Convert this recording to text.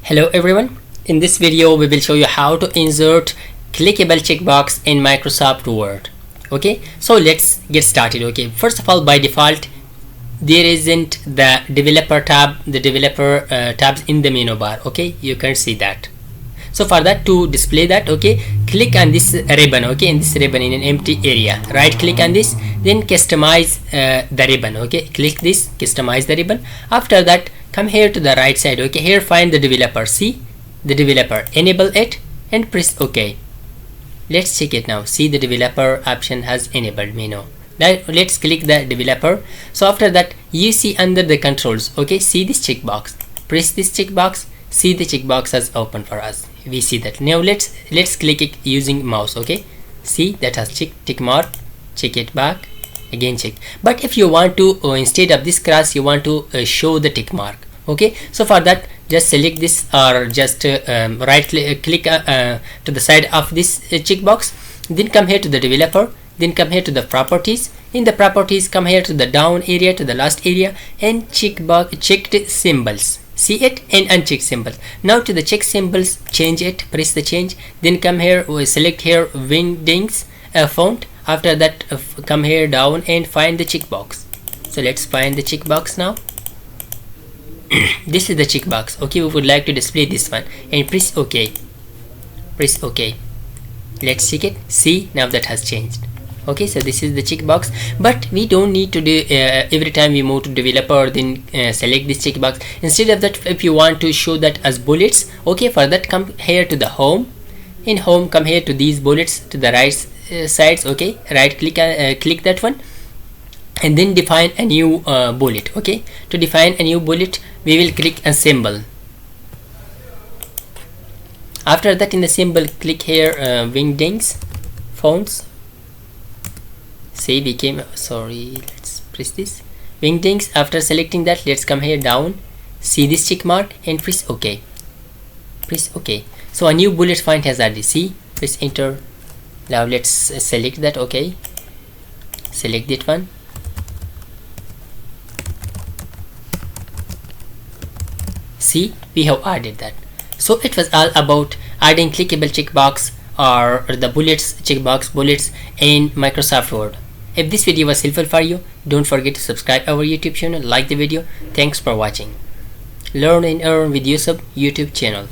Hello everyone, in this video we will show you how to insert clickable checkbox in Microsoft Word. Okay, so let's get started. Okay, first of all, by default there isn't the developer tabs in the menu bar. Okay, you can see that. So for that, to display that, okay, click on this ribbon. Okay, in this ribbon in an empty area, right click on this, then customize the ribbon. Okay, click this, customize the ribbon. After that, come here to the right side. Okay, here find the developer, see the developer, enable it and press OK. Let's check it now. See, the developer option has enabled me now. Now let's click the developer. So after that, you see under the controls, okay, see this checkbox, press this checkbox, see the checkbox has opened for us. We see that. Now let's click it using mouse. Okay, see that has tick mark, check it back, again check. But if you want to instead of this cross, you want to show the tick mark. Okay, so for that, just select this or just right click to the side of this checkbox, then come here to the developer, then come here to the properties. In the properties, come here to the down area, to the last area, and checked symbols, see it, and uncheck symbols. Now to the check symbols, change it, press the change, then come here, select here Wingdings font. After that, come here down and find the checkbox. So let's find the checkbox now. This is the checkbox. Okay, we would like to display this one, and press OK. Press OK. Let's check it. See, now that has changed. Okay, so this is the checkbox, but we don't need to do every time we move to developer, then select this checkbox. Instead of that, if you want to show that as bullets, okay, for that come here to the home. In home, come here to these bullets to the right sides. Okay, right click click that one, and then define a new bullet. Okay, to define a new bullet, we will click a symbol. After that, in the symbol, click here Wingdings fonts. See, let's press this Wingdings. After selecting that, let's come here down, see this check mark, and press OK. Press OK. So a new bullet font has added. See, press enter. Now let's select that. OK, select that one. See, we have added that. So it was all about adding clickable checkbox or the bullets, checkbox bullets in Microsoft Word. If this video was helpful for you, don't forget to subscribe our YouTube channel, like the video. Thanks for watching. Learn and earn with Yusuf YouTube channel.